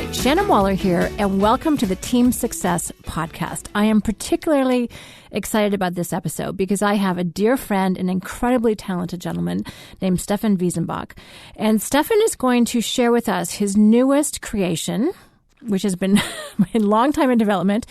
Hi, Shannon Waller here, and welcome to the Team Success Podcast. I am particularly excited about this episode because I have a dear friend, an incredibly talented gentleman named Stefan Wissenbach. And Stefan is going to share with us his newest creation, which has been a long time in development,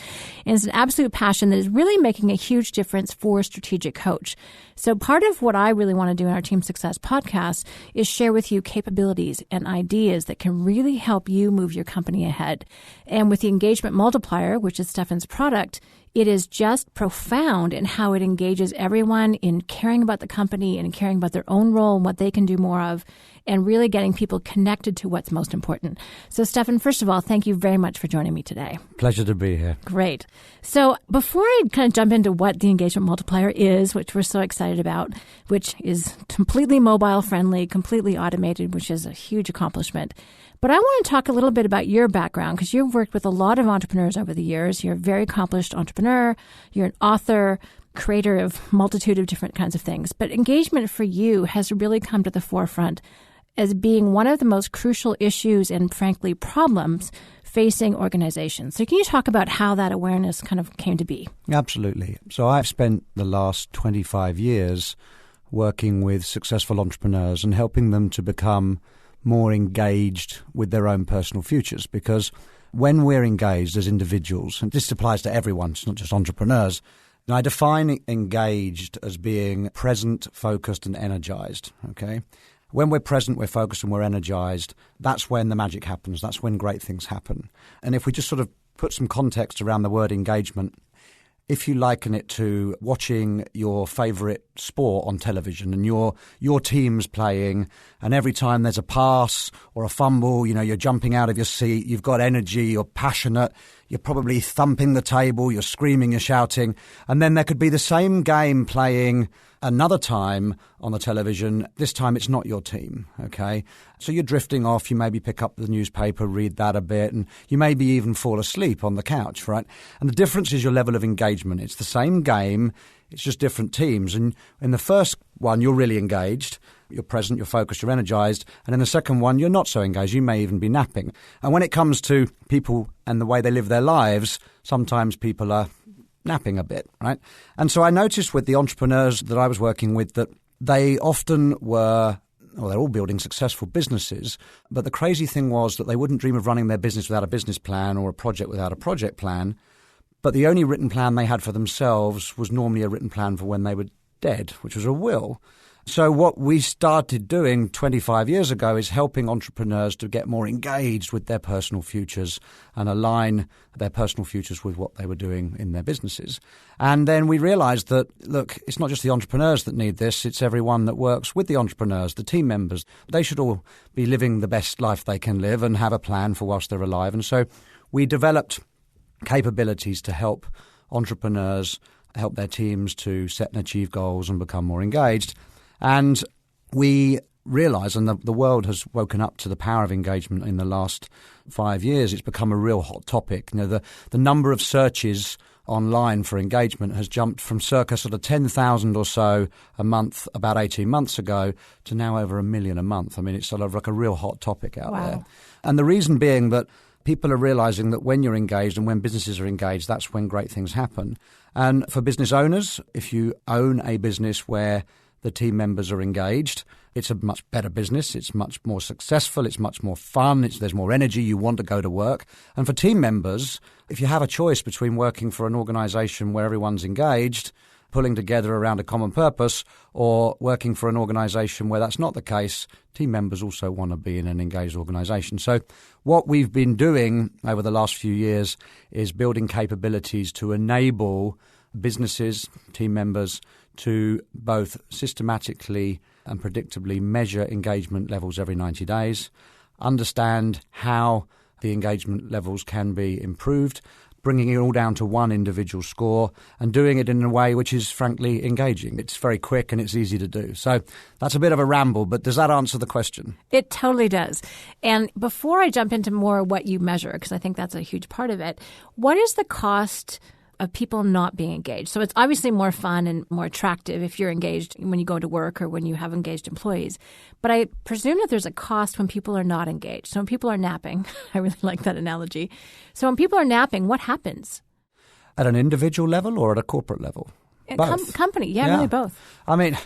and is an absolute passion that is really making a huge difference for Strategic Coach. So part of what I really want to do in our Team Success podcast is share with you capabilities and ideas that can really help you move your company ahead. And with the Engagement Multiplier, which is Stefan's product, it is just profound in how it engages everyone in caring about the company and caring about their own role and what they can do more of, and really getting people connected to what's most important. So, Stefan, first of all, thank you very much for joining me today. Pleasure to be here. Great. So before I kind of jump into what the Engagement Multiplier is, which we're so excited about, which is completely mobile friendly, completely automated, which is a huge accomplishment. But I want to talk a little bit about your background because you've worked with a lot of entrepreneurs over the years. You're a very accomplished entrepreneur. You're an author, creator of a multitude of different kinds of things. But engagement for you has really come to the forefront as being one of the most crucial issues and, frankly, problems facing organizations. So can you talk about how that awareness kind of came to be? Absolutely. So I've spent the last 25 years working with successful entrepreneurs and helping them to become more engaged with their own personal futures. Because when we're engaged as individuals, and this applies to everyone, it's not just entrepreneurs, and I define engaged as being present, focused, and energized, okay? When we're present, we're focused, and we're energized, that's when the magic happens. That's when great things happen. And if we just sort of put some context around the word engagement, if you liken it to watching your favorite sport on television and your team's playing, and every time there's a pass or a fumble, you know, you're jumping out of your seat, you've got energy, you're passionate, you're probably thumping the table, you're screaming, you're shouting, and then there could be the same game playing another time on the television. This time it's not your team, okay? So you're drifting off, you maybe pick up the newspaper, read that a bit, and you maybe even fall asleep on the couch, right? And the difference is your level of engagement. It's the same game, it's just different teams. And in the first one, you're really engaged, you're present, you're focused, you're energized. And in the second one, you're not so engaged, you may even be napping. And when it comes to people and the way they live their lives, sometimes people are napping a bit, right? And so I noticed with the entrepreneurs that I was working with that they often were, well, they're all building successful businesses, but the crazy thing was that they wouldn't dream of running their business without a business plan or a project without a project plan. But the only written plan they had for themselves was normally a written plan for when they were dead, which was a will. So what we started doing 25 years ago is helping entrepreneurs to get more engaged with their personal futures and align their personal futures with what they were doing in their businesses. And then we realized that, look, it's not just the entrepreneurs that need this, it's everyone that works with the entrepreneurs, the team members. They should all be living the best life they can live and have a plan for whilst they're alive. And so we developed capabilities to help entrepreneurs, help their teams to set and achieve goals and become more engaged. And we realize, and the world has woken up to the power of engagement in the last 5 years. It's become a real hot topic. You know, the number of searches online for engagement has jumped from circa sort of 10,000 or so a month about 18 months ago to now over 1 million a month. I mean, it's sort of like a real hot topic out there. And the reason being that people are realizing that when you're engaged and when businesses are engaged, that's when great things happen. And for business owners, if you own a business where the team members are engaged, it's a much better business, it's much more successful, it's much more fun, there's more energy, you want to go to work. And for team members, if you have a choice between working for an organization where everyone's engaged, pulling together around a common purpose, or working for an organization where that's not the case, team members also want to be in an engaged organization. So what we've been doing over the last few years is building capabilities to enable businesses, team members, to both systematically and predictably measure engagement levels every 90 days, understand how the engagement levels can be improved, bringing it all down to one individual score and doing it in a way which is frankly engaging. It's very quick and it's easy to do. So that's a bit of a ramble, but does that answer the question? It totally does. And before I jump into more what you measure, because I think that's a huge part of it, what is the cost of people not being engaged. So it's obviously more fun and more attractive if you're engaged when you go to work or when you have engaged employees. But I presume that there's a cost when people are not engaged. So when people are napping, I really like that analogy. So when people are napping, what happens? At an individual level or at a corporate level? Both. Company, yeah, really both. I mean,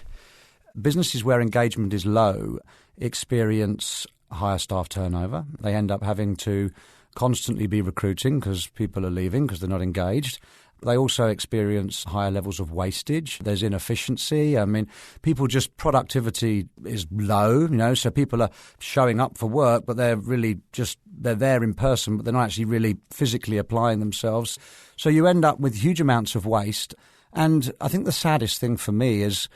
businesses where engagement is low experience higher staff turnover. They end up having to constantly be recruiting because people are leaving because they're not engaged. They also experience higher levels of wastage. There's inefficiency. I mean, productivity is low, so people are showing up for work, but they're there in person, but they're not actually really physically applying themselves. So you end up with huge amounts of waste. And I think the saddest thing for me is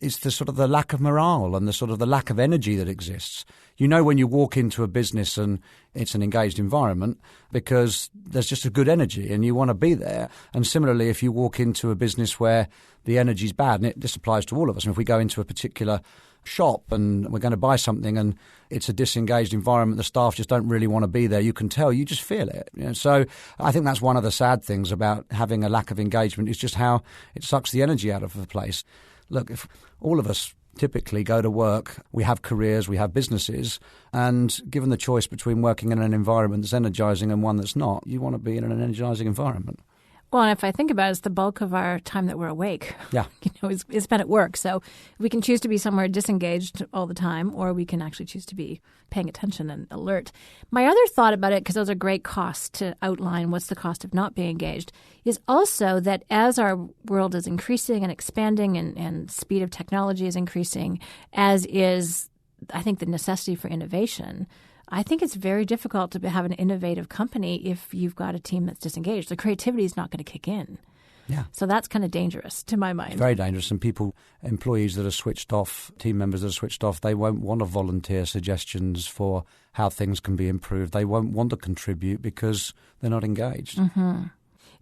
the sort of the lack of morale and the sort of the lack of energy that exists. When you walk into a business and it's an engaged environment because there's just a good energy and you want to be there. And similarly, if you walk into a business where the energy's bad, and this applies to all of us, and if we go into a particular shop and we're going to buy something and it's a disengaged environment, the staff just don't really want to be there, you can tell, you just feel it. So I think that's one of the sad things about having a lack of engagement is just how it sucks the energy out of the place. Look, if all of us typically go to work, we have careers, we have businesses, and given the choice between working in an environment that's energizing and one that's not, you want to be in an energizing environment. Well, and if I think about it, it's the bulk of our time that we're awake. Yeah. Is spent at work. So we can choose to be somewhere disengaged all the time, or we can actually choose to be paying attention and alert. My other thought about it, because those are great costs to outline what's the cost of not being engaged, is also that as our world is increasing and expanding and speed of technology is increasing, as is, I think, the necessity for innovation, I think it's very difficult to have an innovative company if you've got a team that's disengaged. The creativity is not going to kick in. Yeah. So that's kind of dangerous to my mind. It's very dangerous. And employees that are switched off, team members that are switched off, they won't want to volunteer suggestions for how things can be improved. They won't want to contribute because they're not engaged. Mm-hmm.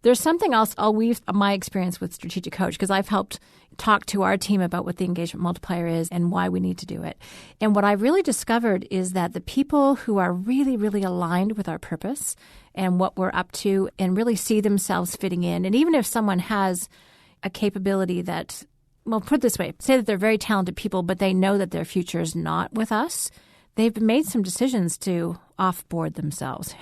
There's something else I'll weave my experience with Strategic Coach, because I've helped talk to our team about what the Engagement Multiplier is and why we need to do it. And what I've really discovered is that the people who are really, really aligned with our purpose and what we're up to and really see themselves fitting in, and even if someone has a capability that, well, put it this way, say that they're very talented people, but they know that their future is not with us, they've made some decisions to off-board themselves,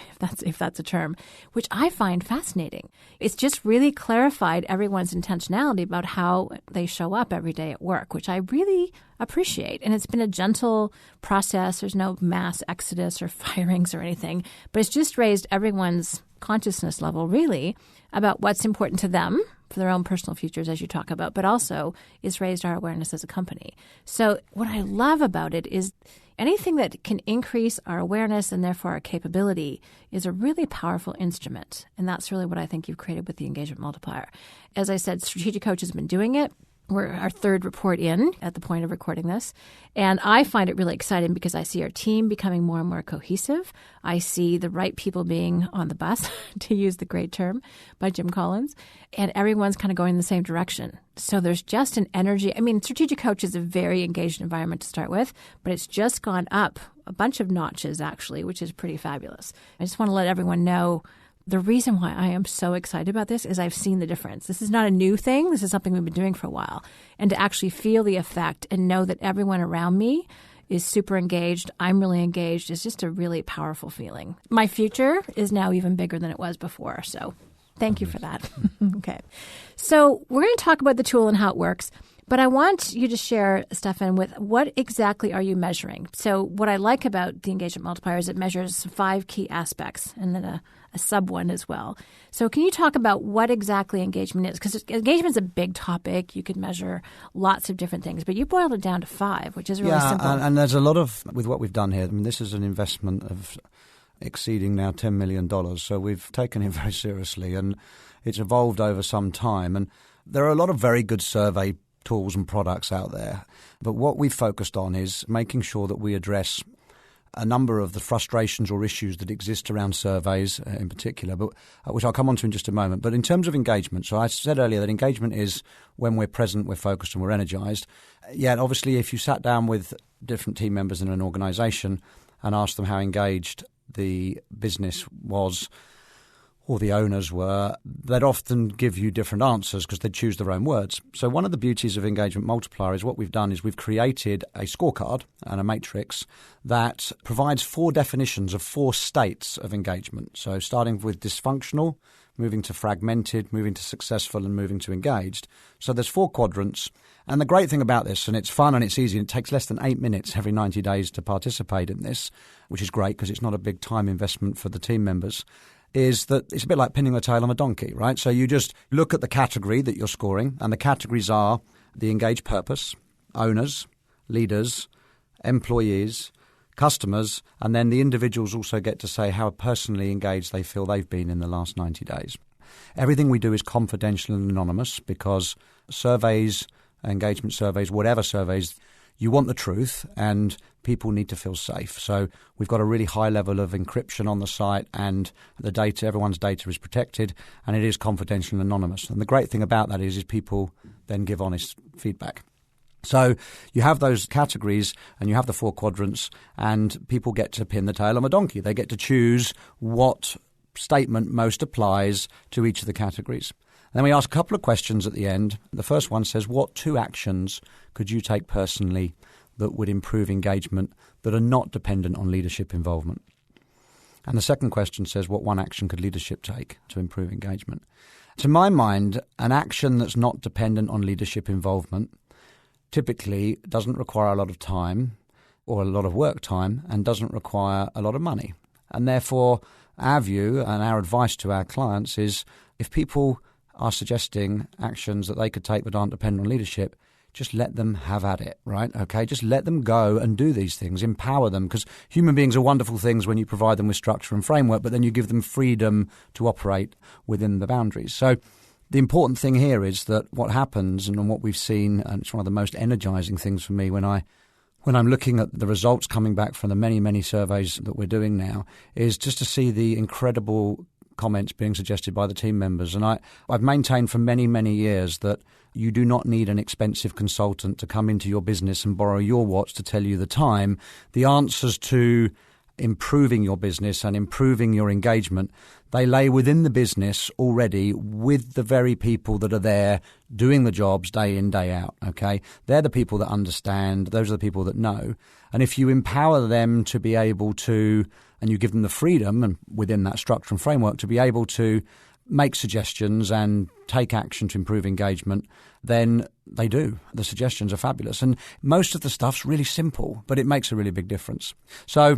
if that's a term, which I find fascinating. It's just really clarified everyone's intentionality about how they show up every day at work, which I really appreciate. And it's been a gentle process. There's no mass exodus or firings or anything, but it's just raised everyone's consciousness level, really, about what's important to them for their own personal futures, as you talk about, but also it's raised our awareness as a company. So what I love about it is anything that can increase our awareness and therefore our capability is a really powerful instrument. And that's really what I think you've created with the Engagement Multiplier. As I said, Strategic Coach has been doing it. We're our third report in at the point of recording this. And I find it really exciting because I see our team becoming more and more cohesive. I see the right people being on the bus, to use the great term by Jim Collins, and everyone's kind of going in the same direction. So there's just an energy. I mean, Strategic Coach is a very engaged environment to start with, but it's just gone up a bunch of notches, actually, which is pretty fabulous. I just want to let everyone know the reason why I am so excited about this is I've seen the difference. This is not a new thing. This is something we've been doing for a while. And to actually feel the effect and know that everyone around me is super engaged, I'm really engaged, is just a really powerful feeling. My future is now even bigger than it was before. So thank you for that. Okay. So we're going to talk about the tool and how it works. But I want you to share, Stefan, with what exactly are you measuring? So what I like about the Engagement Multiplier is it measures 5 key aspects and then a sub one as well. So can you talk about what exactly engagement is? Because engagement is a big topic. You could measure lots of different things, but you boiled it down to 5, which is really simple. And there's a lot of, with what we've done here, I mean, this is an investment of exceeding now $10 million. So we've taken it very seriously and it's evolved over some time. And there are a lot of very good survey tools and products out there. But what we've focused on is making sure that we address a number of the frustrations or issues that exist around surveys in particular, but which I'll come on to in just a moment. But in terms of engagement, so I said earlier that engagement is when we're present, we're focused and we're energized. Yet obviously if you sat down with different team members in an organization and asked them how engaged the business was, or the owners were, they'd often give you different answers because they'd choose their own words. So one of the beauties of Engagement Multiplier is what we've done is we've created a scorecard and a matrix that provides 4 definitions of 4 states of engagement. So starting with dysfunctional, moving to fragmented, moving to successful, and moving to engaged. So there's 4 quadrants. And the great thing about this, and it's fun and it's easy, and it takes less than 8 minutes every 90 days to participate in this, which is great because it's not a big time investment for the team members, is that it's a bit like pinning the tail on a donkey, right? So you just look at the category that you're scoring, and the categories are the engaged purpose, owners, leaders, employees, customers, and then the individuals also get to say how personally engaged they feel they've been in the last 90 days. Everything we do is confidential and anonymous because surveys, engagement surveys, whatever surveys, you want the truth and people need to feel safe. So we've got a really high level of encryption on the site, and the data, everyone's data is protected, and it is confidential and anonymous. And the great thing about that is people then give honest feedback. So you have those categories and you have the 4 quadrants, and people get to pin the tail on a donkey. They get to choose what statement most applies to each of the categories. And then we ask a couple of questions at the end. The first one says, what 2 actions could you take personally that would improve engagement that are not dependent on leadership involvement? And the second question says, what 1 action could leadership take to improve engagement? To my mind, an action that's not dependent on leadership involvement typically doesn't require a lot of time or a lot of work time and doesn't require a lot of money. And therefore, our view and our advice to our clients is if people are suggesting actions that they could take that aren't dependent on leadership, just let them have at it, right? Okay, just let them go and do these things, empower them, because human beings are wonderful things when you provide them with structure and framework, but then you give them freedom to operate within the boundaries. So the important thing here is that what happens and what we've seen, and it's one of the most energizing things for me when I'm looking at the results coming back from the many, many surveys that we're doing now, is just to see the incredible comments being suggested by the team members. And I've maintained for many, many years that you do not need an expensive consultant to come into your business and borrow your watch to tell you the time. The answers to improving your business and improving your engagement, they lay within the business already with the very people that are there doing the jobs day in, day out, okay? They're the people that understand. Those are the people that know. And if you empower them to be able to, and you give them the freedom and within that structure and framework to be able to make suggestions and take action to improve engagement, then they do. The suggestions are fabulous. And most of the stuff's really simple, but it makes a really big difference. So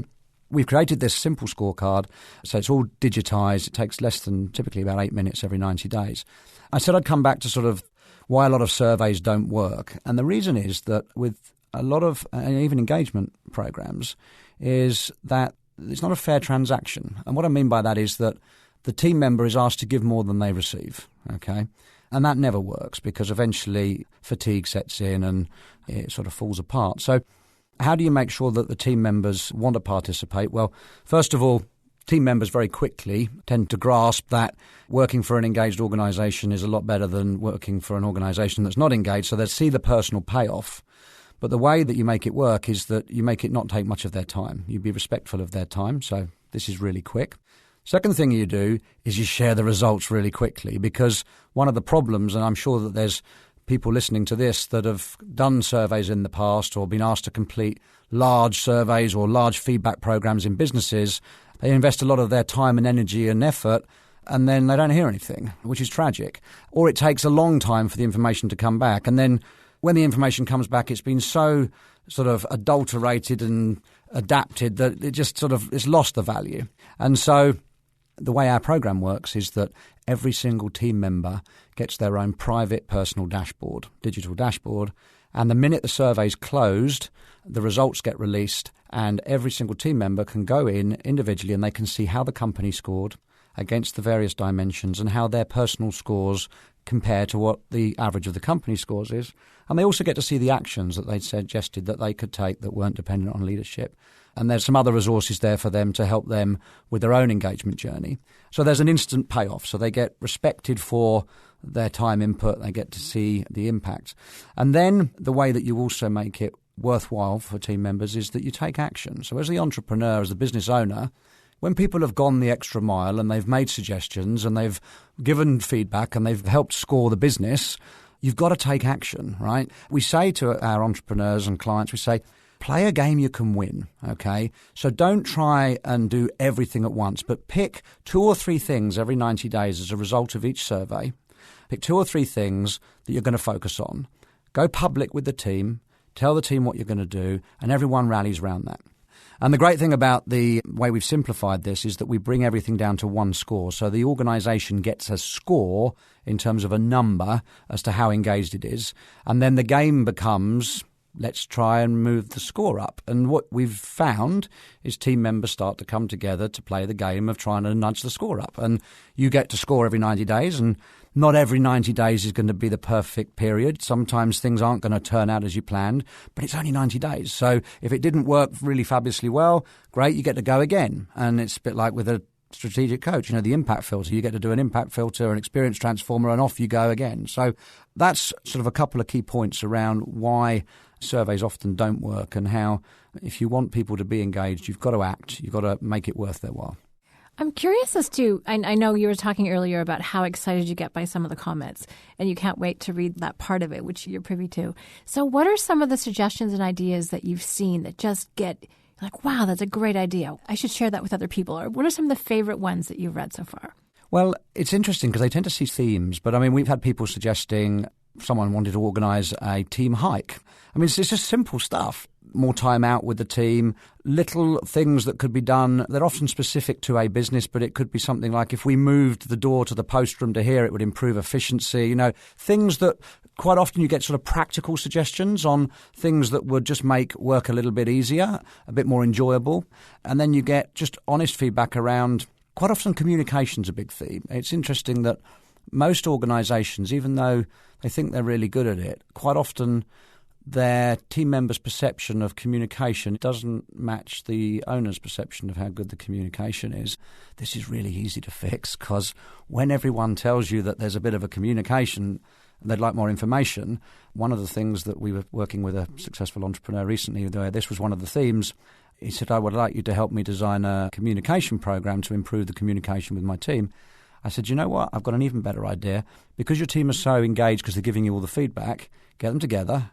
we've created this simple scorecard, so it's all digitized. It takes less than typically about 8 minutes every 90 days. I said I'd come back to sort of why a lot of surveys don't work. And the reason is that with a lot of, and even engagement programs, is that it's not a fair transaction. And what I mean by that is that the team member is asked to give more than they receive, okay? And that never works because eventually fatigue sets in and it sort of falls apart. So how do you make sure that the team members want to participate? Well, first of all, team members very quickly tend to grasp that working for an engaged organisation is a lot better than working for an organisation that's not engaged. So they see the personal payoff. But the way that you make it work is that you make it not take much of their time. You be respectful of their time. So this is really quick. Second thing you do is you share the results really quickly, because one of the problems, and I'm sure that there's people listening to this that have done surveys in the past or been asked to complete large surveys or large feedback programs in businesses, they invest a lot of their time and energy and effort and then they don't hear anything, which is tragic. Or it takes a long time for the information to come back. And then when the information comes back, it's been so sort of adulterated and adapted that it just sort of it's lost the value. And so the way our program works is that every single team member gets their own private personal dashboard, digital dashboard, and the minute the survey's closed, the results get released and every single team member can go in individually and they can see how the company scored against the various dimensions and how their personal scores compare to what the average of the company scores is. And they also get to see the actions that they'd suggested that they could take that weren't dependent on leadership. And there's some other resources there for them to help them with their own engagement journey. So there's an instant payoff. So they get respected for their time input. They get to see the impact. And then the way that you also make it worthwhile for team members is that you take action. So as the entrepreneur, as the business owner, when people have gone the extra mile and they've made suggestions and they've given feedback and they've helped score the business, you've got to take action, right? We say to our entrepreneurs and clients, we say, play a game you can win, okay? So don't try and do everything at once, but pick 2 or 3 things every 90 days as a result of each survey. Pick 2 or 3 things that you're going to focus on. Go public with the team, tell the team what you're going to do, and everyone rallies around that. And the great thing about the way we've simplified this is that we bring everything down to one score. So the organisation gets a score in terms of a number as to how engaged it is. And then the game becomes, let's try and move the score up. And what we've found is team members start to come together to play the game of trying to nudge the score up. And you get to score every 90 days, and not every 90 days is going to be the perfect period. Sometimes things aren't going to turn out as you planned, but it's only 90 days. So if it didn't work really fabulously well, great, you get to go again. And it's a bit like with a strategic coach, the impact filter. You get to do an impact filter, an experience transformer, and off you go again. So that's sort of a couple of key points around why surveys often don't work and how if you want people to be engaged, you've got to act. You've got to make it worth their while. I'm curious as to, I know you were talking earlier about how excited you get by some of the comments, and you can't wait to read that part of it, which you're privy to. So what are some of the suggestions and ideas that you've seen that just get like, wow, that's a great idea. I should share that with other people. Or what are some of the favorite ones that you've read so far? Well, it's interesting because they tend to see themes, but we've had people suggesting someone wanted to organise a team hike. It's just simple stuff. More time out with the team, little things that could be done. They're often specific to a business, but it could be something like if we moved the door to the post room to here, it would improve efficiency. Things that quite often you get sort of practical suggestions on things that would just make work a little bit easier, a bit more enjoyable. And then you get just honest feedback around, quite often communication's a big theme. It's interesting that most organisations, even though they think they're really good at it, quite often their team members' perception of communication doesn't match the owner's perception of how good the communication is. This is really easy to fix because when everyone tells you that there's a bit of a communication and they'd like more information, one of the things that we were working with a successful entrepreneur recently, this was one of the themes. He said, I would like you to help me design a communication program to improve the communication with my team. I said, you know what? I've got an even better idea. Because your team is so engaged because they're giving you all the feedback, get them together,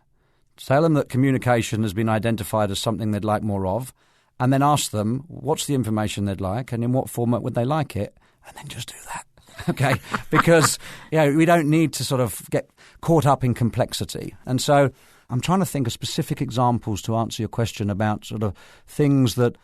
tell them that communication has been identified as something they'd like more of, and then ask them what's the information they'd like and in what format would they like it, and then just do that. Okay? Because we don't need to sort of get caught up in complexity. And so I'm trying to think of specific examples to answer your question about sort of things that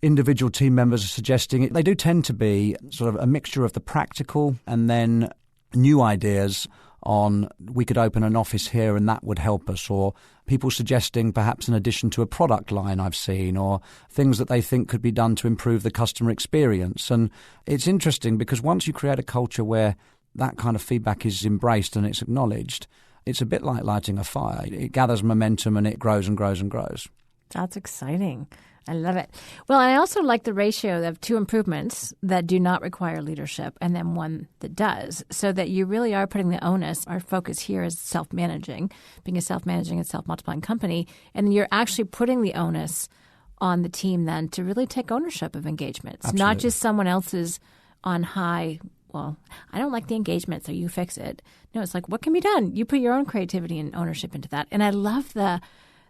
individual team members are suggesting. They do tend to be sort of a mixture of the practical and then new ideas on we could open an office here and that would help us, or people suggesting perhaps an addition to a product line I've seen, or things that they think could be done to improve the customer experience. And it's interesting because once you create a culture where that kind of feedback is embraced and it's acknowledged, it's a bit like lighting a fire. It gathers momentum and it grows and grows and grows. That's exciting. I love it. Well, I also like the ratio of 2 improvements that do not require leadership and then 1 that does, so that you really are putting the onus. Our focus here is self-managing, being a self-managing and self-multiplying company, and you're actually putting the onus on the team then to really take ownership of engagements, Absolutely. Not just someone else's on high, well, I don't like the engagement, so you fix it. No, it's like, what can be done? You put your own creativity and ownership into that. And I love the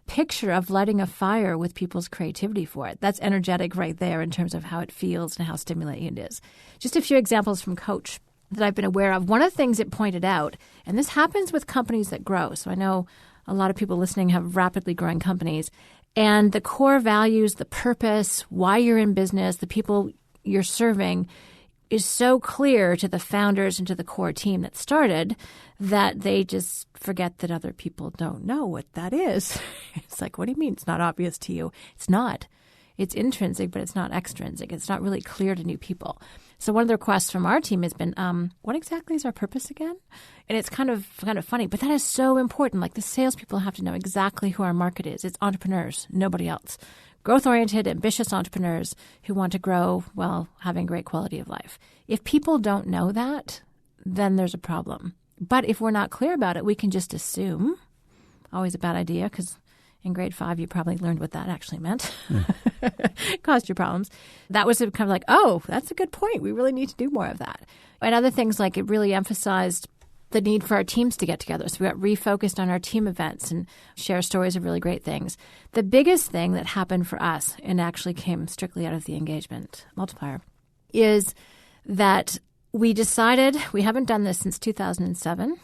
picture of lighting a fire with people's creativity for it. That's energetic right there in terms of how it feels and how stimulating it is. Just a few examples from Coach that I've been aware of. One of the things it pointed out, and this happens with companies that grow. So I know a lot of people listening have rapidly growing companies, and the core values, the purpose, why you're in business, the people you're serving is so clear to the founders and to the core team that started that they just forget that other people don't know what that is. It's like, what do you mean it's not obvious to you? It's not. It's intrinsic, but it's not extrinsic. It's not really clear to new people. So one of the requests from our team has been, what exactly is our purpose again? And it's kind of funny, but that is so important. Like the salespeople have to know exactly who our market is. It's entrepreneurs, nobody else. Growth-oriented, ambitious entrepreneurs who want to grow while having great quality of life. If people don't know that, then there's a problem. But if we're not clear about it, we can just assume. Always a bad idea because In grade 5, you probably learned what that actually meant. Caused you problems. That was kind of like, oh, that's a good point. We really need to do more of that. And other things like it really emphasized the need for our teams to get together. So we got refocused on our team events and share stories of really great things. The biggest thing that happened for us, and actually came strictly out of the Engagement Multiplier, is that we decided, we haven't done this since 2007,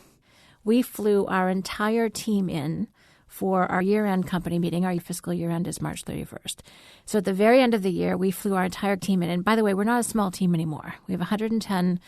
we flew our entire team in for our year-end company meeting. Our fiscal year-end is March 31st. So at the very end of the year, we flew our entire team in. And by the way, we're not a small team anymore. We have 110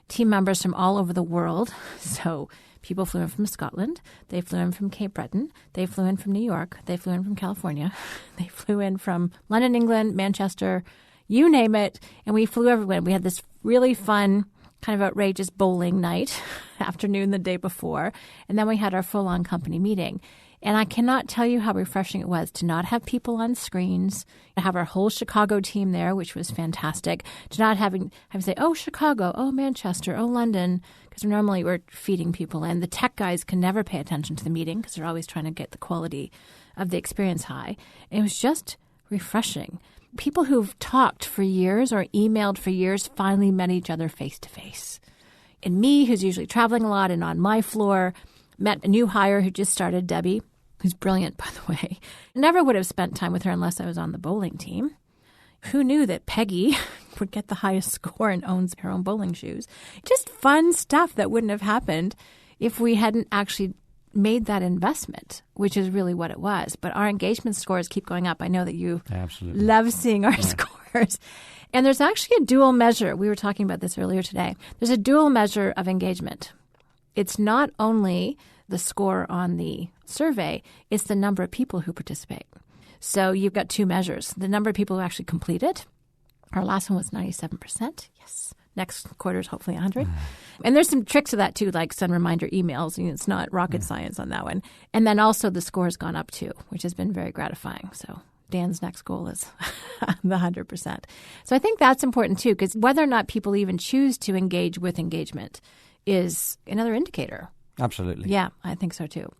team members from all over the world. So people flew in from Scotland. They flew in from Cape Breton. They flew in from New York. They flew in from California. They flew in from London, England, Manchester, you name it. And we flew everywhere. We had this really fun kind of outrageous bowling night afternoon the day before. And then we had our full-on company meeting. And I cannot tell you how refreshing it was to not have people on screens, to have our whole Chicago team there, which was fantastic, to not having to say, oh, Chicago, oh, Manchester, oh, London, because normally we're feeding people in. The tech guys can never pay attention to the meeting because they're always trying to get the quality of the experience high. And it was just refreshing. People who've talked for years or emailed for years finally met each other face to face. And me, who's usually traveling a lot and on my floor, met a new hire who just started, Debbie, who's brilliant, by the way. Never would have spent time with her unless I was on the bowling team. Who knew that Peggy would get the highest score and owns her own bowling shoes? Just fun stuff that wouldn't have happened if we hadn't actually made that investment, which is really what it was. But our engagement scores keep going up. I know that you absolutely love seeing our scores. And there's actually a dual measure. We were talking about this earlier today. There's a dual measure of engagement. It's not only the score on the survey, it's the number of people who participate. So you've got two measures. The number of people who actually complete it. Our last one was 97%. Yes. Next quarter is hopefully 100. And there's some tricks to that too, like send reminder emails. It's not rocket science on that one. And then also the score has gone up too, which has been very gratifying. So Dan's next goal is the 100%. So I think that's important too, because whether or not people even choose to engage with engagement is another indicator. Absolutely. Yeah, I think so too.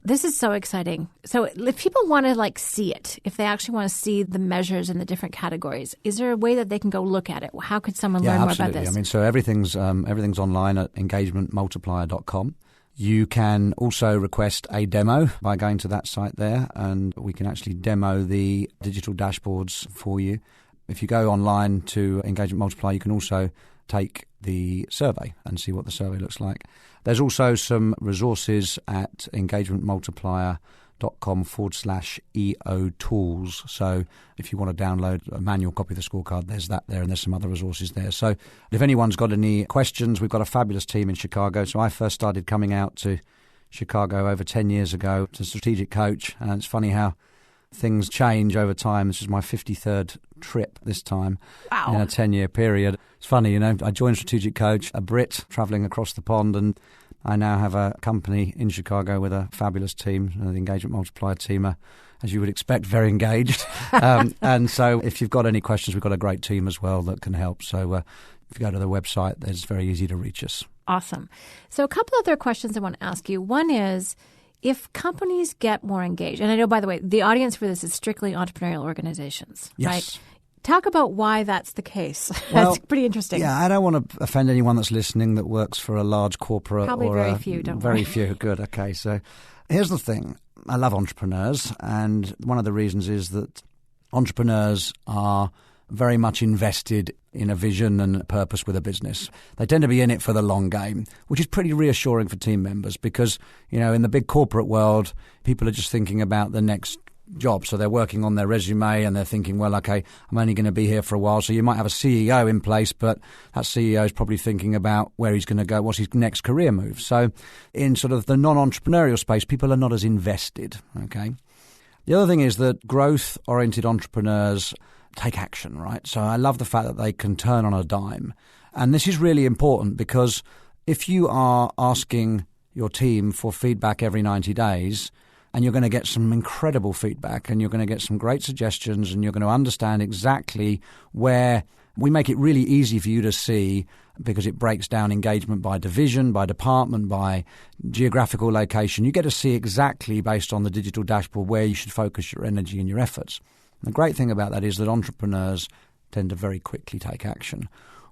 This is so exciting. So if people want to see it, if they actually want to see the measures in the different categories, is there a way that they can go look at it? How could someone learn more about this? I mean, so everything's online at engagementmultiplier.com. You can also request a demo by going to that site there, and we can actually demo the digital dashboards for you. If you go online to Engagement Multiplier, you can also take the survey and see what the survey looks like. There's also some resources at engagementmultiplier.com/EO tools. So if you want to download a manual copy of the scorecard, there's that there, and there's some other resources there. So if anyone's got any questions, we've got a fabulous team in Chicago. So I first started coming out to Chicago over 10 years ago to strategic coach, and it's funny how things change over time. This is my 53rd trip this time in a 10-year period. It's funny, I joined Strategic Coach, a Brit travelling across the pond, and I now have a company in Chicago with a fabulous team. The Engagement Multiplier team are, as you would expect, very engaged. And so if you've got any questions, we've got a great team as well that can help. So if you go to the website, it's very easy to reach us. Awesome. So a couple other questions I want to ask you. One is, if companies get more engaged, and I know, by the way, the audience for this is strictly entrepreneurial organizations, yes. Right? Talk about why that's the case. Well, that's pretty interesting. Yeah, I don't want to offend anyone that's listening that works for a large corporate. Probably very few, don't worry. Very few. Good. Okay, so here's the thing. I love entrepreneurs, and one of the reasons is that entrepreneurs are very much invested in a vision and a purpose with a business. They tend to be in it for the long game, which is pretty reassuring for team members because, in the big corporate world, people are just thinking about the next job. So they're working on their resume and they're thinking, well, okay, I'm only going to be here for a while. So you might have a CEO in place, but that CEO is probably thinking about where he's going to go, what's his next career move. So in sort of the non-entrepreneurial space, people are not as invested, okay? The other thing is that growth-oriented entrepreneurs take action, right? So I love the fact that they can turn on a dime. And this is really important because if you are asking your team for feedback every 90 days, and you're going to get some incredible feedback and you're going to get some great suggestions and you're going to understand exactly where we make it really easy for you to see because it breaks down engagement by division, by department, by geographical location. You get to see exactly, based on the digital dashboard, where you should focus your energy and your efforts. And the great thing about that is that entrepreneurs tend to very quickly take action.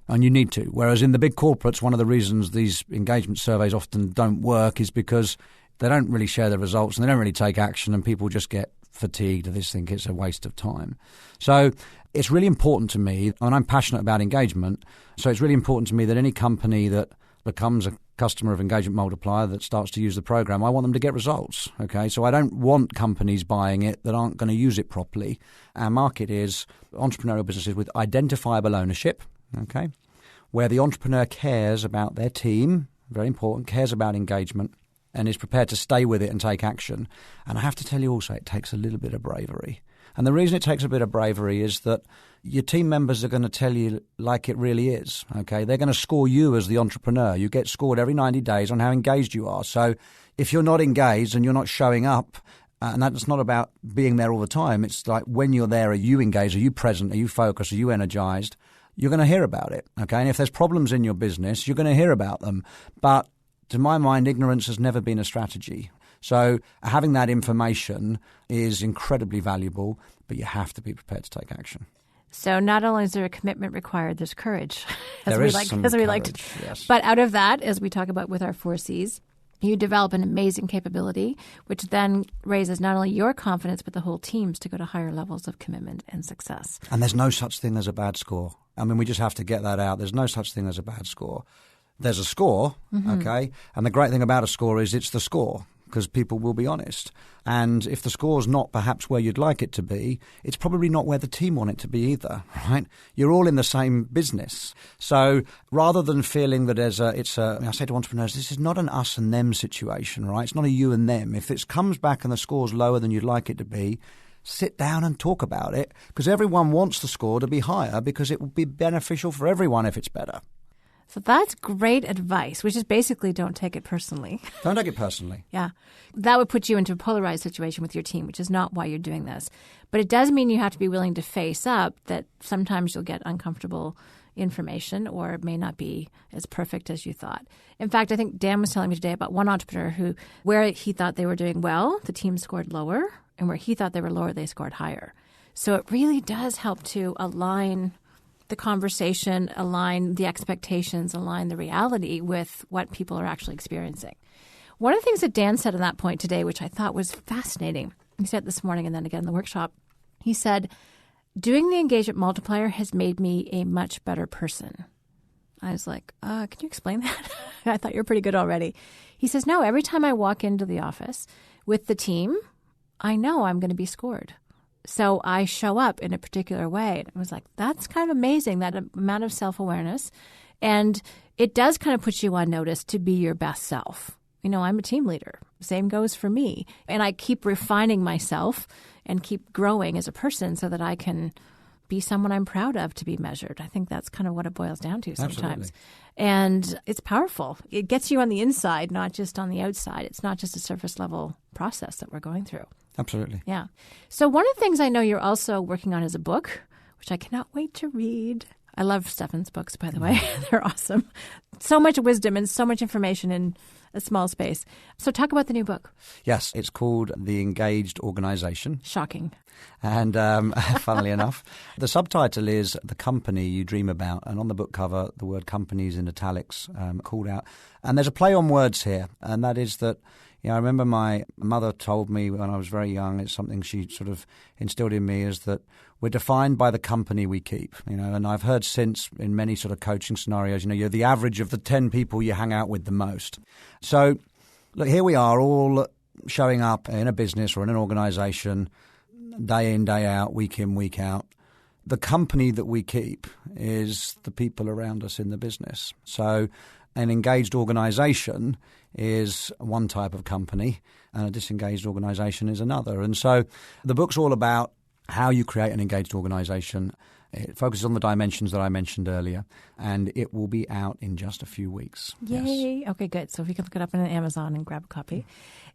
And you need to. Whereas in the big corporates, one of the reasons these engagement surveys often don't work is because they don't really share the results and they don't really take action, and people just get fatigued and they just think it's a waste of time. So it's really important to me, and I'm passionate about engagement, so it's really important to me that any company that becomes a customer of Engagement Multiplier that starts to use the program, I want them to get results. Okay, so I don't want companies buying it that aren't going to use it properly. Our market is entrepreneurial businesses with identifiable ownership, okay, where the entrepreneur cares about their team, very important, cares about engagement, and is prepared to stay with it and take action. And I have to tell you also, it takes a little bit of bravery. And the reason it takes a bit of bravery is that your team members are going to tell you like it really is, okay? They're going to score you as the entrepreneur. You get scored every 90 days on how engaged you are. So if you're not engaged and you're not showing up, and that's not about being there all the time, it's like when you're there, are you engaged? Are you present? Are you focused? Are you energized? You're going to hear about it, okay? And if there's problems in your business, you're going to hear about them. But to my mind, ignorance has never been a strategy. So having that information is incredibly valuable, but you have to be prepared to take action. So not only is there a commitment required, there's courage. There is some courage, yes. But out of that, as we talk about with our 4 Cs, you develop an amazing capability, which then raises not only your confidence, but the whole team's to go to higher levels of commitment and success. And there's no such thing as a bad score. I mean, we just have to get that out. There's no such thing as a bad score. There's a score, okay? And the great thing about a score is it's the score, because people will be honest. And if the score's not perhaps where you'd like it to be, it's probably not where the team want it to be either, right? You're all in the same business. So rather than feeling that I say to entrepreneurs, this is not an us and them situation, right? It's not a you and them. If it comes back and the score's lower than you'd like it to be, sit down and talk about it, because everyone wants the score to be higher because it will be beneficial for everyone if it's better. So that's great advice, which is basically don't take it personally. Don't take it personally. Yeah. That would put you into a polarized situation with your team, which is not why you're doing this. But it does mean you have to be willing to face up that sometimes you'll get uncomfortable information or it may not be as perfect as you thought. In fact, I think Dan was telling me today about one entrepreneur who, where he thought they were doing well, the team scored lower, and where he thought they were lower, they scored higher. So it really does help to align the conversation, align the expectations, align the reality with what people are actually experiencing. One of the things that Dan said on that point today, which I thought was fascinating, he said this morning and then again in the workshop, he said, doing the Engagement Multiplier has made me a much better person. I was like, can you explain that? I thought you were pretty good already. He says, no, every time I walk into the office with the team, I know I'm going to be scored. So I show up in a particular way. And I was like, that's kind of amazing, that amount of self-awareness. And it does kind of put you on notice to be your best self. You know, I'm a team leader. Same goes for me. And I keep refining myself and keep growing as a person so that I can be someone I'm proud of to be measured. I think that's kind of what it boils down to sometimes. Absolutely. And it's powerful. It gets you on the inside, not just on the outside. It's not just a surface level process that we're going through. Absolutely. Yeah. So one of the things I know you're also working on is a book, which I cannot wait to read. I love Stefan's books, by the way. They're awesome. So much wisdom and so much information in a small space. So talk about the new book. Yes, it's called The Engaged Organization. Shocking. And funnily enough, the subtitle is The Company You Dream About. And on the book cover, the word company is in italics called out. And there's a play on words here. And that is that, you know, I remember my mother told me when I was very young, it's something she sort of instilled in me, is that we're defined by the company we keep, you know, and I've heard since in many sort of coaching scenarios, you know, you're the average of the 10 people you hang out with the most. So, look, here we are all showing up in a business or in an organization day in, day out, week in, week out. The company that we keep is the people around us in the business. So an engaged organization is one type of company and a disengaged organization is another. And so the book's all about how you create an engaged organization. It focuses on the dimensions that I mentioned earlier, and it will be out in just a few weeks. Yay. Yes. Okay, good. So if you can look it up on Amazon and grab a copy.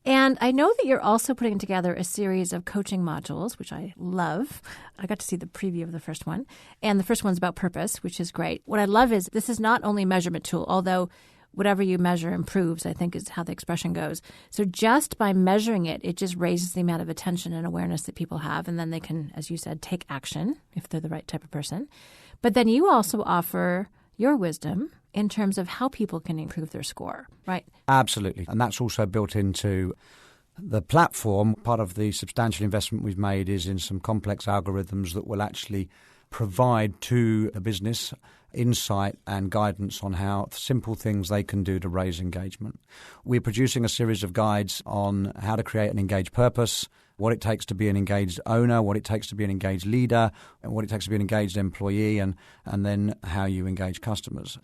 And I know that you're also putting together a series of coaching modules, which I love. I got to see the preview of the first one. And the first one's about purpose, which is great. What I love is this is not only a measurement tool, although whatever you measure improves, I think is how the expression goes. So just by measuring it, it just raises the amount of attention and awareness that people have. And then they can, as you said, take action if they're the right type of person. But then you also offer your wisdom in terms of how people can improve their score, right? Absolutely. And that's also built into the platform. Part of the substantial investment we've made is in some complex algorithms that will actually provide to a business insight and guidance on how simple things they can do to raise engagement. We're producing a series of guides on how to create an engaged purpose, what it takes to be an engaged owner, what it takes to be an engaged leader, and what it takes to be an engaged employee, and then how you engage customers.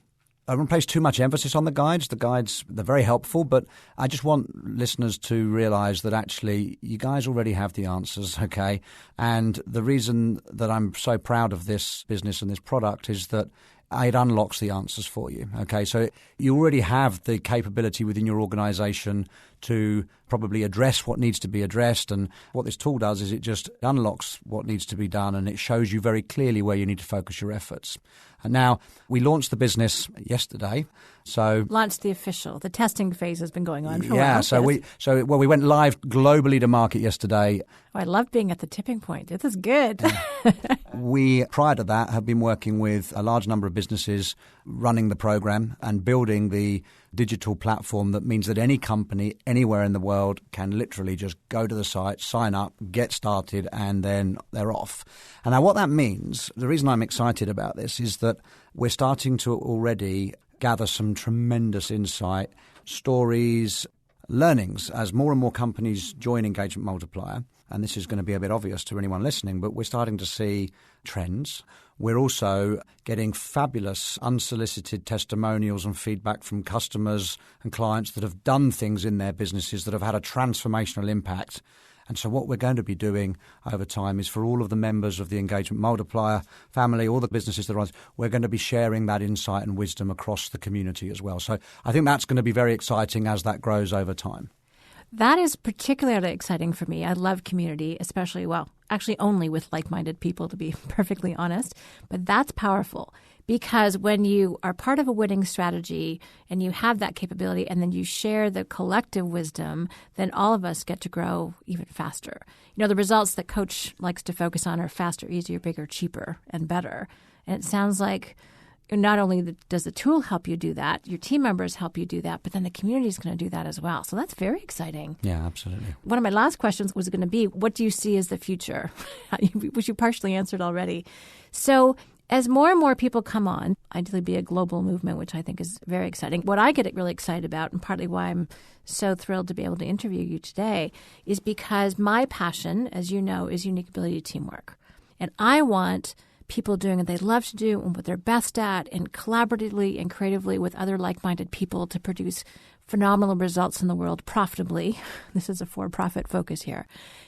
I don't want to place too much emphasis on the guides. The guides, they're very helpful, but I just want listeners to realize that actually you guys already have the answers, okay? And the reason that I'm so proud of this business and this product is that it unlocks the answers for you, okay? So you already have the capability within your organization to probably address what needs to be addressed. And what this tool does is it just unlocks what needs to be done, and it shows you very clearly where you need to focus your efforts. And now we launched the business yesterday. So launched the testing phase has been going on for a while. Yeah, so we went live globally to market yesterday. Oh, I love being at the tipping point. This is good. We, prior to that, have been working with a large number of businesses running the program and building the digital platform that means that any company anywhere in the world can literally just go to the site, sign up, get started, and then they're off. And now what that means, the reason I'm excited about this is that we're starting to already gather some tremendous insight, stories, learnings as more and more companies join Engagement Multiplier. And this is going to be a bit obvious to anyone listening, but we're starting to see trends. We're also getting fabulous unsolicited testimonials and feedback from customers and clients that have done things in their businesses that have had a transformational impact. And so what we're going to be doing over time is for all of the members of the Engagement Multiplier family, all the businesses that are on, we're going to be sharing that insight and wisdom across the community as well. So I think that's going to be very exciting as that grows over time. That is particularly exciting for me. I love community, especially, actually only with like-minded people, to be perfectly honest. But that's powerful because when you are part of a winning strategy and you have that capability and then you share the collective wisdom, then all of us get to grow even faster. You know, the results that Coach likes to focus on are faster, easier, bigger, cheaper, and better. And it sounds like not only does the tool help you do that, your team members help you do that, but then the community is going to do that as well. So that's very exciting. Yeah, absolutely. One of my last questions was going to be, what do you see as the future? Which you partially answered already. So as more and more people come on, ideally be a global movement, which I think is very exciting. What I get really excited about, and partly why I'm so thrilled to be able to interview you today, is because my passion, as you know, is unique ability teamwork. And I want people doing what they love to do and what they're best at, and collaboratively and creatively with other like-minded people to produce phenomenal results in the world profitably. This is a for-profit focus here.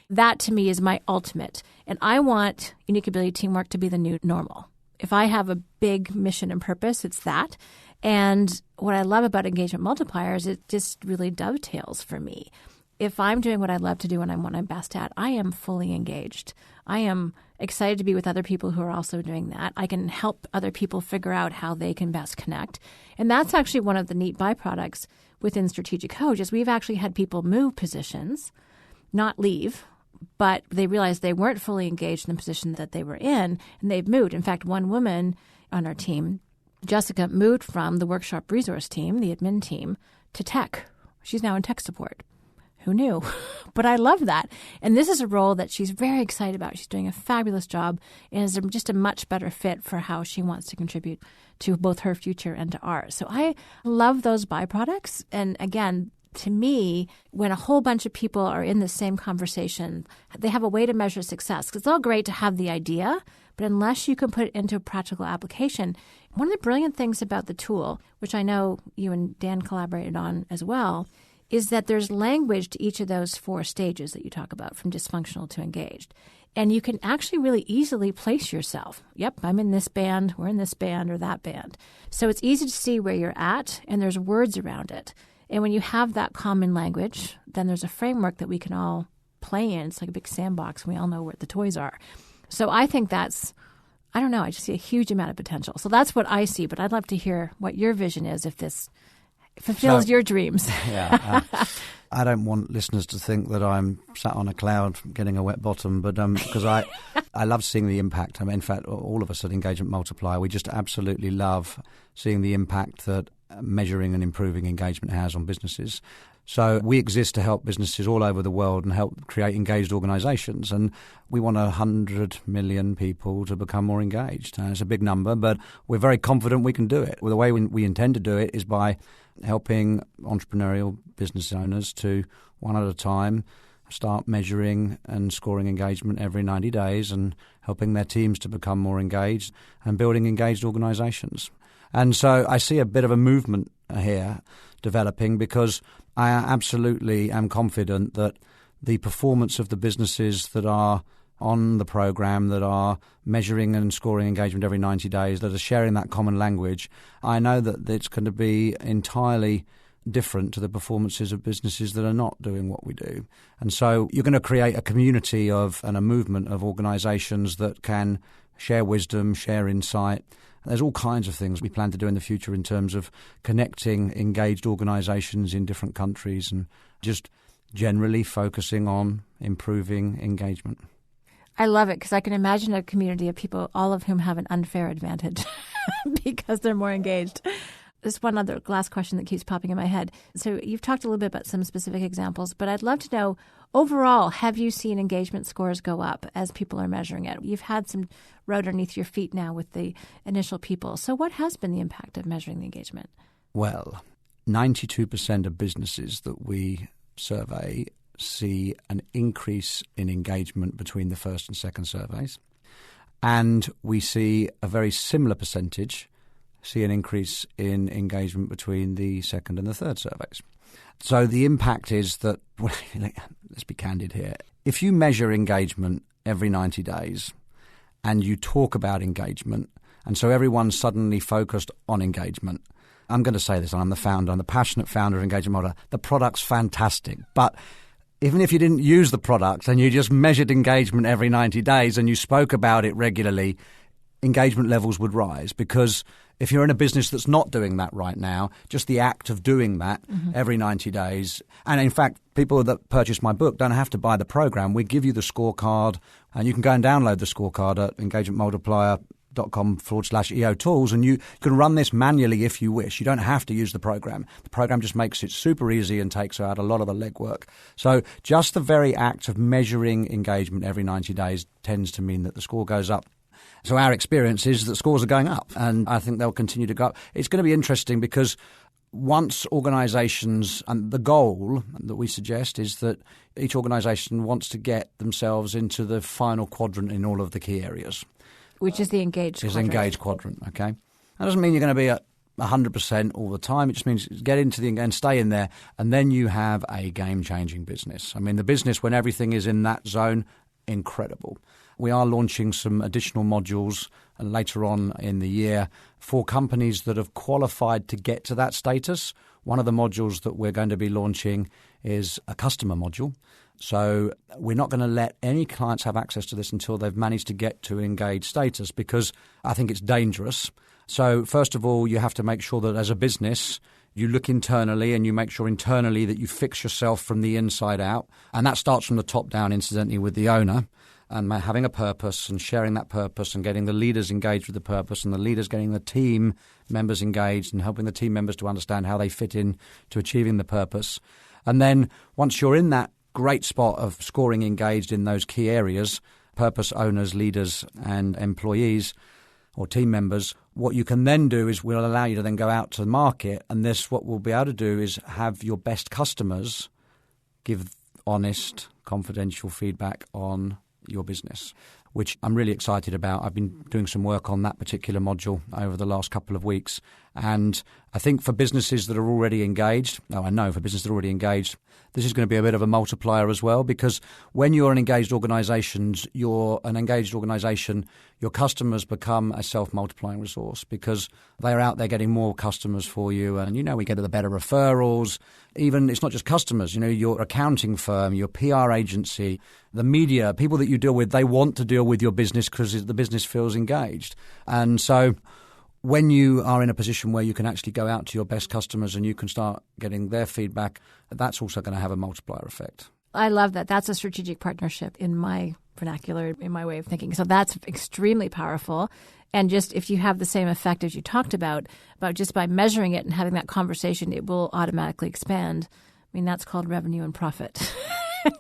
That, to me, is my ultimate. And I want unique ability teamwork to be the new normal. If I have a big mission and purpose, it's that. And what I love about Engagement Multiplier is it just really dovetails for me. If I'm doing what I love to do and what I'm best at, I am fully engaged. I am excited to be with other people who are also doing that. I can help other people figure out how they can best connect. And that's actually one of the neat byproducts within Strategic Coach is we've actually had people move positions, not leave, but they realized they weren't fully engaged in the position that they were in, and they've moved. In fact, one woman on our team, Jessica, moved from the workshop resource team, the admin team, to tech. She's now in tech support. Who knew? But I love that. And this is a role that she's very excited about. She's doing a fabulous job and is just a much better fit for how she wants to contribute to both her future and to ours. So I love those byproducts. And again, to me, when a whole bunch of people are in the same conversation, they have a way to measure success. Because it's all great to have the idea, but unless you can put it into a practical application, one of the brilliant things about the tool, which I know you and Dan collaborated on as well, is that there's language to each of those 4 stages that you talk about, from dysfunctional to engaged. And you can actually really easily place yourself. Yep, I'm in this band, we're in this band or that band. So it's easy to see where you're at, and there's words around it. And when you have that common language, then there's a framework that we can all play in. It's like a big sandbox, and we all know where the toys are. So I think that's, I don't know, I just see a huge amount of potential. So that's what I see, but I'd love to hear what your vision is if this fulfills your dreams. Yeah. I don't want listeners to think that I'm sat on a cloud getting a wet bottom, but because I love seeing the impact. I mean, in fact, all of us at Engagement Multiplier, we just absolutely love seeing the impact that measuring and improving engagement has on businesses. So we exist to help businesses all over the world and help create engaged organizations. And we want 100 million people to become more engaged. And it's a big number, but we're very confident we can do it. Well, the way we intend to do it is by helping entrepreneurial business owners to, one at a time, start measuring and scoring engagement every 90 days and helping their teams to become more engaged and building engaged organizations. And so I see a bit of a movement here developing because I absolutely am confident that the performance of the businesses that are on the program, that are measuring and scoring engagement every 90 days, that are sharing that common language, I know that it's going to be entirely different to the performances of businesses that are not doing what we do. And so you're going to create a community of and a movement of organizations that can share wisdom, share insight. There's all kinds of things we plan to do in the future in terms of connecting engaged organizations in different countries and just generally focusing on improving engagement. I love it because I can imagine a community of people, all of whom have an unfair advantage because they're more engaged. There's one other last question that keeps popping in my head. So you've talked a little bit about some specific examples, but I'd love to know, overall, have you seen engagement scores go up as people are measuring it? You've had some road underneath your feet now with the initial people. So what has been the impact of measuring the engagement? Well, 92% of businesses that we survey see an increase in engagement between the first and second surveys. And we see a very similar percentage see an increase in engagement between the second and the third surveys. So the impact is that, let's be candid here, if you measure engagement every 90 days and you talk about engagement, and so everyone's suddenly focused on engagement, I'm going to say this, I'm the founder, I'm the passionate founder of Engagement Multiplier, the product's fantastic, but even if you didn't use the product and you just measured engagement every 90 days and you spoke about it regularly, engagement levels would rise, because if you're in a business that's not doing that right now, just the act of doing that every 90 days, and in fact, people that purchase my book don't have to buy the program. We give you the scorecard, and you can go and download the scorecard at engagementmultiplier.com/EO tools, and you can run this manually if you wish. You don't have to use the program. The program just makes it super easy and takes out a lot of the legwork. So just the very act of measuring engagement every 90 days tends to mean that the score goes up. So our experience is that scores are going up, and I think they'll continue to go up. It's going to be interesting because once organizations, and the goal that we suggest is that each organization wants to get themselves into the final quadrant in all of the key areas. Which is the engaged quadrant. Is engaged quadrant, okay? That doesn't mean you're going to be at 100% all the time. It just means get into the and stay in there, and then you have a game-changing business. I mean, the business, when everything is in that zone, incredible. We are launching some additional modules later on in the year for companies that have qualified to get to that status. One of the modules that we're going to be launching is a customer module. So we're not going to let any clients have access to this until they've managed to get to engaged status, because I think it's dangerous. So first of all, you have to make sure that as a business, you look internally and you make sure internally that you fix yourself from the inside out. And that starts from the top down, incidentally, with the owner, and having a purpose and sharing that purpose and getting the leaders engaged with the purpose, and the leaders getting the team members engaged and helping the team members to understand how they fit in to achieving the purpose. And then once you're in that great spot of scoring engaged in those key areas, purpose owners, leaders and employees or team members, what you can then do is we'll allow you to then go out to the market, and this, what we'll be able to do is have your best customers give honest, confidential feedback on your business, which I'm really excited about. I've been doing some work on that particular module over the last couple of weeks, And I think for businesses that are already engaged, this is going to be a bit of a multiplier as well, because when you're an engaged organization, your customers become a self-multiplying resource because they're out there getting more customers for you. And, we get the better referrals. Even it's not just customers, your accounting firm, your PR agency, the media, people that you deal with, they want to deal with your business because the business feels engaged. And so when you are in a position where you can actually go out to your best customers and you can start getting their feedback, that's also going to have a multiplier effect. I love that. That's a strategic partnership in my vernacular, in my way of thinking. So that's extremely powerful. And just if you have the same effect as you talked about just by measuring it and having that conversation, it will automatically expand. I mean, that's called revenue and profit.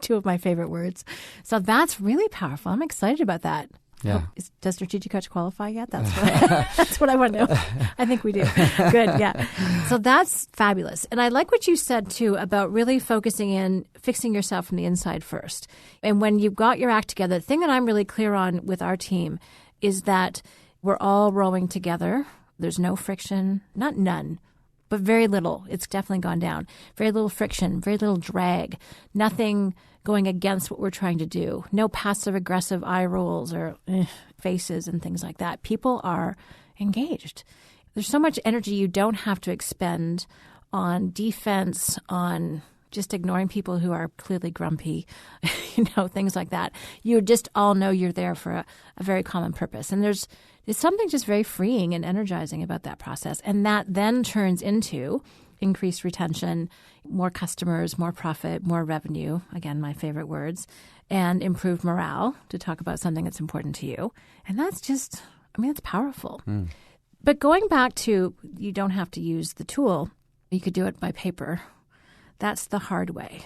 Two of my favorite words. So that's really powerful. I'm excited about that. Yeah. Does strategic coach qualify yet? That's what I want to know. I think we do. Good. Yeah. So that's fabulous. And I like what you said too about really focusing in, fixing yourself from the inside first. And when you've got your act together, the thing that I'm really clear on with our team is that we're all rowing together. There's no friction, not none, but very little. It's definitely gone down. Very little friction, very little drag, nothing going against what we're trying to do. No passive-aggressive eye rolls or faces and things like that. People are engaged. There's so much energy you don't have to expend on defense, on just ignoring people who are clearly grumpy, things like that. You just all know you're there for a very common purpose. And there's something just very freeing and energizing about that process. And that then turns into increased retention, more customers, more profit, more revenue, again, my favorite words, and improved morale, to talk about something that's important to you. And that's just, it's powerful. Mm. But going back to, you don't have to use the tool. You could do it by paper. That's the hard way.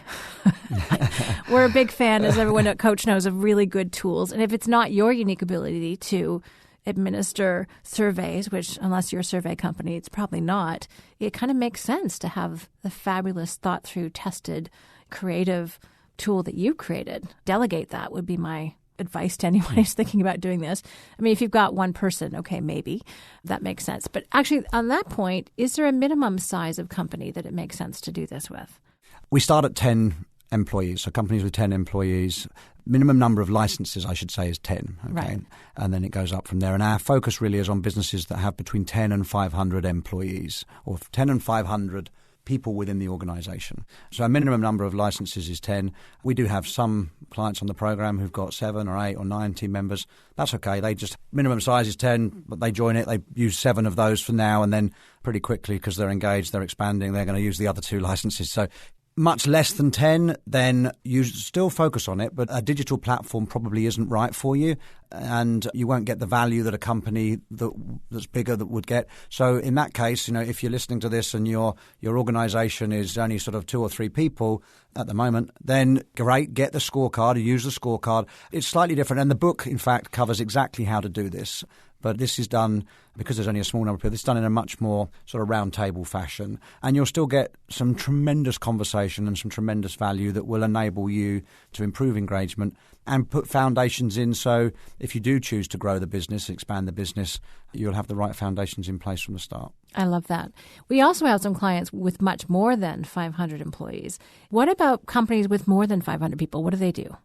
We're a big fan, as everyone at Coach knows, of really good tools. And if it's not your unique ability to administer surveys, which unless you're a survey company, it's probably not, it kind of makes sense to have the fabulous, thought-through, tested, creative tool that you created. Delegate that would be my advice to anyone who's thinking about doing this. I mean, if you've got one person, okay, maybe that makes sense. But actually, on that point, is there a minimum size of company that it makes sense to do this with? We start at 10 employees, so companies with 10 employees. Minimum number of licenses, I should say, is 10. Okay? Right. And then it goes up from there. And our focus really is on businesses that have between 10 and 500 employees, or 10 and 500 people within the organization. So our minimum number of licenses is 10. We do have some clients on the program who've got 7 or 8 or 9 team members. That's okay. Minimum size is 10, but they join it. They use 7 of those for now, and then pretty quickly, because they're engaged, they're expanding, they're going to use the other 2 licenses. So much less than 10, then you still focus on it, but a digital platform probably isn't right for you, and you won't get the value that a company that's bigger that would get. So in that case, if you're listening to this and your organization is only sort of 2 or 3 people at the moment, then great, get the scorecard, use the scorecard. It's slightly different, and the book, in fact, covers exactly how to do this. But this is done, because there's only a small number of people, it's done in a much more sort of round table fashion. And you'll still get some tremendous conversation and some tremendous value that will enable you to improve engagement and put foundations in. So if you do choose to grow the business, expand the business, you'll have the right foundations in place from the start. I love that. We also have some clients with much more than 500 employees. What about companies with more than 500 people? What do they do?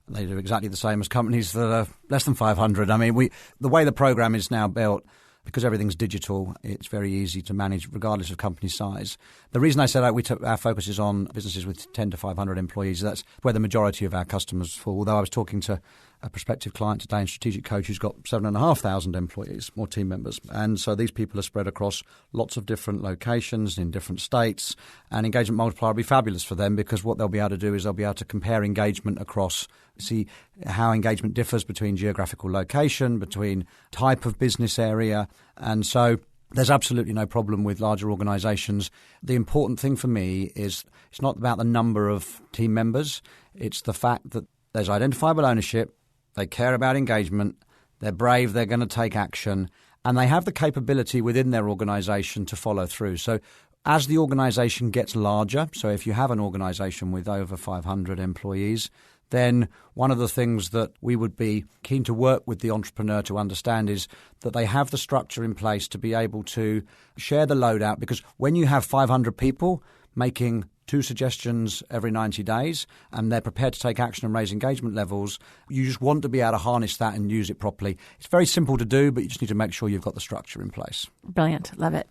They do exactly the same as companies that are less than 500. I mean, the way the program is now built, because everything's digital, it's very easy to manage regardless of company size. The reason I said that our focus is on businesses with 10 to 500 employees. That's where the majority of our customers fall. Although I was talking to a prospective client today in Strategic Coach who's got 7,500 employees, more team members. And so these people are spread across lots of different locations in different states. And Engagement Multiplier will be fabulous for them, because what they'll be able to do is they'll be able to compare engagement across, see how engagement differs between geographical location, between type of business area. And so there's absolutely no problem with larger organizations. The important thing for me is it's not about the number of team members. It's the fact that there's identifiable ownership. They care about engagement, they're brave, they're going to take action, and they have the capability within their organization to follow through. So as the organization gets larger, so if you have an organization with over 500 employees, then one of the things that we would be keen to work with the entrepreneur to understand is that they have the structure in place to be able to share the load out. Because when you have 500 people making 2 suggestions every 90 days and they're prepared to take action and raise engagement levels, you just want to be able to harness that and use it properly. It's very simple to do, but you just need to make sure you've got the structure in place. Brilliant. Love it.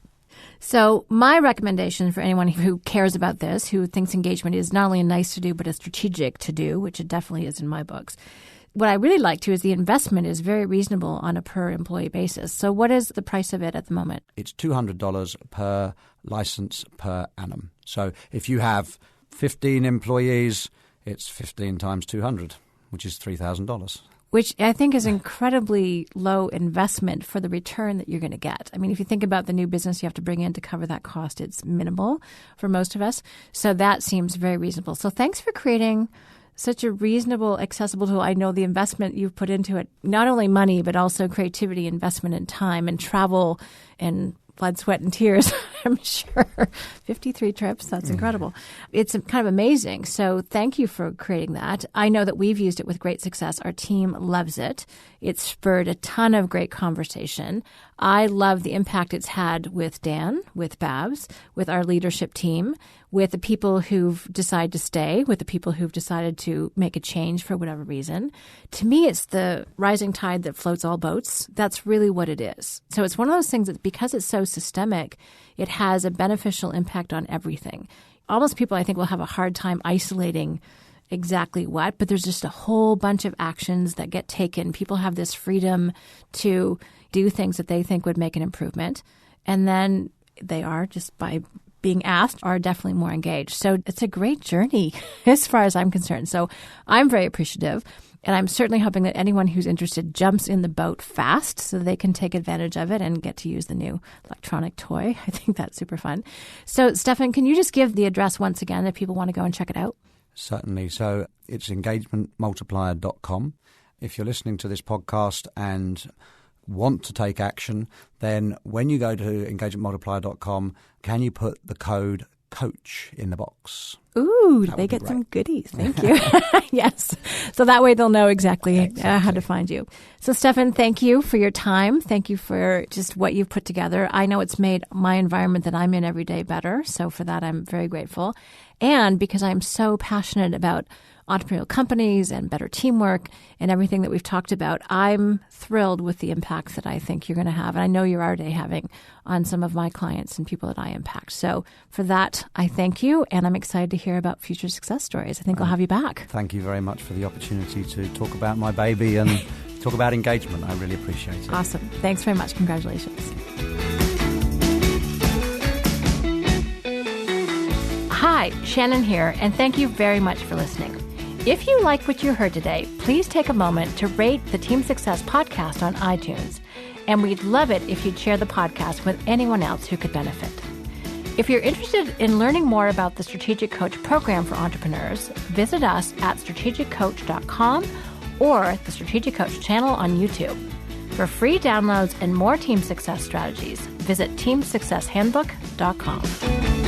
So my recommendation for anyone who cares about this, who thinks engagement is not only a nice to do, but a strategic to do, which it definitely is in my books. What I really like too is the investment is very reasonable on a per employee basis. So what is the price of it at the moment? It's $200 per license per annum. So if you have 15 employees, it's 15 times 200, which is $3,000. Which I think is incredibly low investment for the return that you're going to get. I mean, if you think about the new business you have to bring in to cover that cost, it's minimal for most of us. So that seems very reasonable. So thanks for creating such a reasonable, accessible tool. I know the investment you've put into it, not only money, but also creativity, investment in time and travel and blood, sweat, and tears, I'm sure. 53 trips, that's incredible. It's kind of amazing. So thank you for creating that. I know that we've used it with great success. Our team loves it. It's spurred a ton of great conversation. I love the impact it's had with Dan, with Babs, with our leadership team, with the people who've decided to stay, with the people who've decided to make a change for whatever reason. To me, it's the rising tide that floats all boats. That's really what it is. So it's one of those things that because it's so systemic, it has a beneficial impact on everything. Almost people, I think, will have a hard time isolating exactly what, but there's just a whole bunch of actions that get taken. People have this freedom to do things that they think would make an improvement. And then they are, just by being asked, are definitely more engaged. So it's a great journey as far as I'm concerned. So I'm very appreciative. And I'm certainly hoping that anyone who's interested jumps in the boat fast so they can take advantage of it and get to use the new electronic toy. I think that's super fun. So, Stefan, can you just give the address once again if people want to go and check it out? Certainly. So it's engagementmultiplier.com. If you're listening to this podcast and want to take action, then when you go to engagementmultiplier.com, can you put the code COACH in the box? Ooh, they get some goodies. Thank you. Yes. So that way they'll know exactly how to find you. So, Stefan, thank you for your time. Thank you for just what you've put together. I know it's made my environment that I'm in every day better. So for that, I'm very grateful. And because I'm so passionate about entrepreneurial companies and better teamwork and everything that we've talked about, I'm thrilled with the impacts that I think you're going to have. And I know you're already having on some of my clients and people that I impact. So for that, I thank you. And I'm excited to hear about future success stories. I think I'll have you back. Thank you very much for the opportunity to talk about my baby and talk about engagement. I really appreciate it. Awesome. Thanks very much. Congratulations. Hi, Shannon here, and thank you very much for listening. If you liked what you heard today, please take a moment to rate the Team Success podcast on iTunes. And we'd love it if you'd share the podcast with anyone else who could benefit. If you're interested in learning more about the Strategic Coach program for entrepreneurs, visit us at strategiccoach.com or the Strategic Coach channel on YouTube. For free downloads and more team success strategies, visit teamsuccesshandbook.com.